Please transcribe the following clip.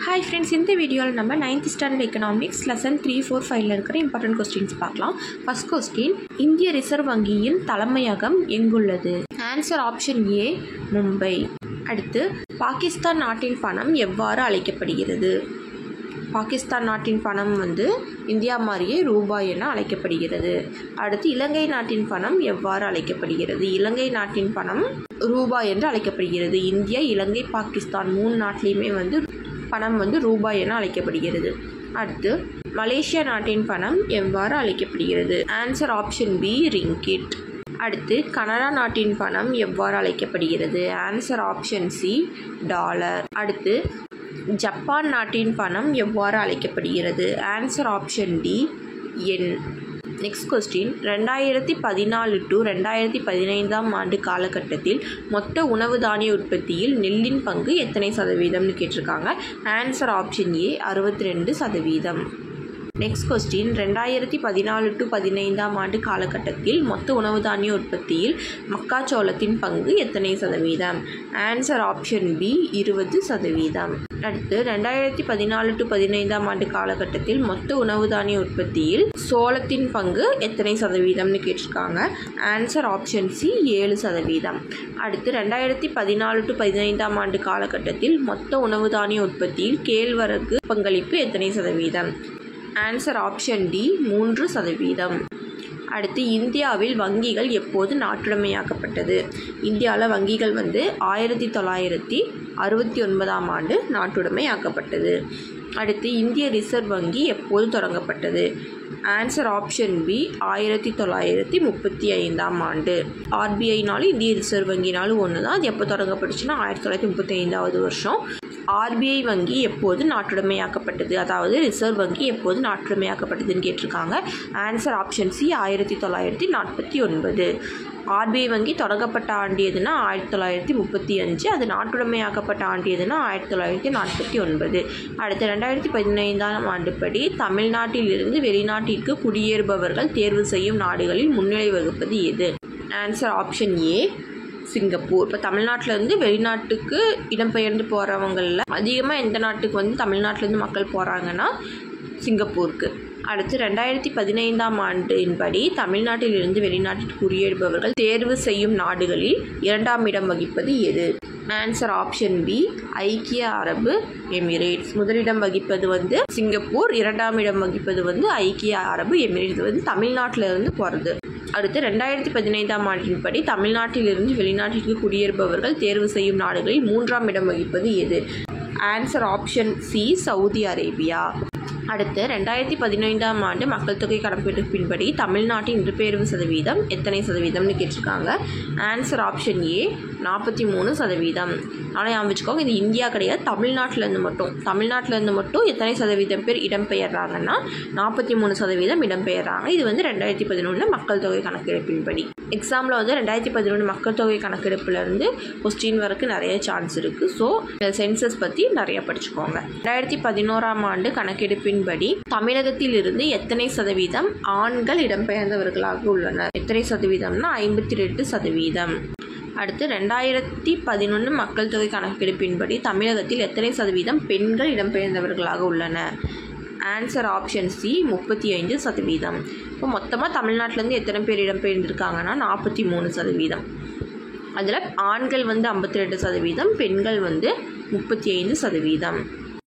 Hi friends, in the video நம்ம 9th standard economics lesson 3, 4, 5ல இருக்கிற important questions பார்க்கலாம். First question, இந்திய reserve வங்கியின் தலைமையகம் எங்குள்ளது? Answer option A, Mumbai. அடுத்து, பாகிஸ்தான் நாட்டின் பணம் எவ்வாறு அழைக்கப்படுகிறது? பாகிஸ்தான் நாட்டின் பணம் இந்தியா மாதிரியே ரூபாய் என அழைக்கப்படுகிறது. அடுத்து, இலங்கை நாட்டின் பணம் எவ்வாறு அழைக்கப்படுகிறது? இலங்கை நாட்டின் பணம் ரூபாய் என்று அழைக்கப்படுகிறது. இந்தியா, இலங்கை, பாகிஸ்தான் 3 நாட்டிலையுமே பணம் ரூபாய் என அழைக்கப்படுகிறது. அடுத்து, மலேசியா நாட்டின் பணம் எவ்வாறு அழைக்கப்படுகிறது? Answer option B, ringgit. அடுத்து, கனடா நாட்டின் பணம் எவ்வாறு அழைக்கப்படுகிறது? Answer option C, dollar. அடுத்து, ஜப்பான் நாட்டின் பணம் எவ்வாறு அழைக்கப்படுகிறது? Answer option D, yen. Next question, 2014 to 2015 ஆண்டு காலகட்டத்தில் மொத்த உணவு தானிய உற்பத்தியில் நெல்லின் பங்கு எத்தனை சதவீதம்னு கேட்டிருக்காங்க. Answer option A, 62%. Next question, 2014 to 2015 ஆண்டு காலகட்டத்தில் மொத்த உணவு தானிய உற்பத்தியில் மக்காச்சோளத்தின் பங்கு எத்தனை சதவீதம்? Answer option B, 20%. அடுத்து, 2014 to 2015 ஆண்டு காலகட்டத்தில் மொத்த உணவு தானிய உற்பத்தியில் சோளத்தின் பங்கு எத்தனை சதவீதம்னு கேட்டிருக்காங்க. Answer option C, 7%. அடுத்து, 2014 to 2015 ஆண்டு காலகட்டத்தில் மொத்த உணவு தானிய உற்பத்தியில் கேழ்வரகு பங்களிப்பு எத்தனை சதவீதம்? Answer option D, 3%. அடுத்து, இந்தியாவில் வங்கிகள் எப்போது நாட்டுடைமையாக்கப்பட்டது? இந்தியாவில் வங்கிகள் 1969 ஆண்டு நாட்டுடைமையாக்கப்பட்டது. அடுத்து, இந்திய ரிசர்வ் வங்கி எப்போது தொடங்கப்பட்டது? ஆன்சர் ஆப்ஷன் பி, 1935 ஆண்டு. ஆர்பிஐனாலும் இந்திய ரிசர்வ் வங்கினாலும் ஒன்று தான். அது எப்போ தொடங்கப்பட்டுச்சுன்னா 1935 வருஷம். ஆர்பிஐ வங்கி எப்போது நாட்டுடைமையாக்கப்பட்டது, அதாவது ரிசர்வ் வங்கி எப்போது நாட்டுடைமையாக்கப்பட்டதுன்னு கேட்டிருக்காங்க. Answer option C, 1949. ஆர்பிஐ வங்கி தொடங்கப்பட்ட ஆண்டு எதுனா 1935. அது நாட்டுடைமையாக்கப்பட்ட ஆண்டு எதுனா 1949. அடுத்து, 2015 ஆண்டுப்படி தமிழ்நாட்டில் இருந்து வெளிநாட்டிற்கு குடியேறுபவர்கள் தேர்வு செய்யும் நாடுகளில் முன்னிலை வகிப்பது எது? Answer option A, Singapore. இப்போ தமிழ்நாட்டிலேருந்து வெளிநாட்டுக்கு இடம்பெயர்ந்து போகிறவங்களில் அதிகமாக எந்த நாட்டுக்கு தமிழ்நாட்டிலேருந்து மக்கள் போகிறாங்கன்னா சிங்கப்பூருக்கு. அடுத்து, 2015 ஆண்டின்படி தமிழ்நாட்டில் இருந்து வெளிநாட்டிற்கு குடியேறுபவர்கள் தேர்வு செய்யும் நாடுகளில் 2ஆம் இடம் வகிப்பது எது? ஆன்சர் ஆப்ஷன் பி, ஐக்கிய அரபு எமிரேட்ஸ். முதலிடம் வகிப்பது சிங்கப்பூர், 2ஆம் இடம் வகிப்பது ஐக்கிய அரபு எமிரேட்ஸ். தமிழ்நாட்டில் இருந்து போகிறது. அடுத்து, 2015 ஆண்டின்படி தமிழ்நாட்டிலிருந்து வெளிநாட்டிற்கு குடியேறுபவர்கள் தேர்வு செய்யும் நாடுகளில் 3ஆம் இடம் வகிப்பது எது? Answer option C, Saudi Arabia. அடுத்து, 2015 ஆண்டு மக்கள் தொகை கணக்கெடுப்பின்படி தமிழ்நாட்டின் இடம்பெயர்வு சதவீதம் எத்தனை சதவீதம்னு கேட்டிருக்காங்க. Answer option A, 43%. ஆனால் ஞாபகம் வச்சுக்கோங்க, இது இந்தியா கிடையாது, தமிழ்நாட்டிலேருந்து மட்டும் எத்தனை சதவீதம் பேர் இடம்பெயர்றாங்கன்னா 43% இடம்பெயர்றாங்க. இது 2011 மக்கள் தொகை கணக்கெடுப்பின்படி. எக்ஸாமில் 2011 மக்கள் தொகை கணக்கெடுப்புலேருந்து கொஸ்டின் வரைக்கும் நிறைய சான்ஸ் இருக்குது. ஸோ சென்சஸ் பற்றி நிறைய படிச்சுக்கோங்க. 2011 ஆண்டு கணக்கெடுப்பின்படி தமிழகத்தில் இருந்து எத்தனை சதவீதம் ஆண்கள் இடம்பெயர்ந்தவர்களாக உள்ளனர்? எத்தனை சதவீதம்னா 52%. அடுத்து, 2011 மக்கள் தொகை கணக்கெடுப்பின்படி தமிழகத்தில் எத்தனை சதவீதம் பெண்கள் இடம்பெயர்ந்தவர்களாக உள்ளனர்? Answer option C, 35%. இப்போ மொத்தமாக தமிழ்நாட்டிலேருந்து எத்தனை பேர் இடம்பெயர்ந்திருக்காங்கன்னா 43%. அதில் ஆண்கள் 52%, பெண்கள் 35%.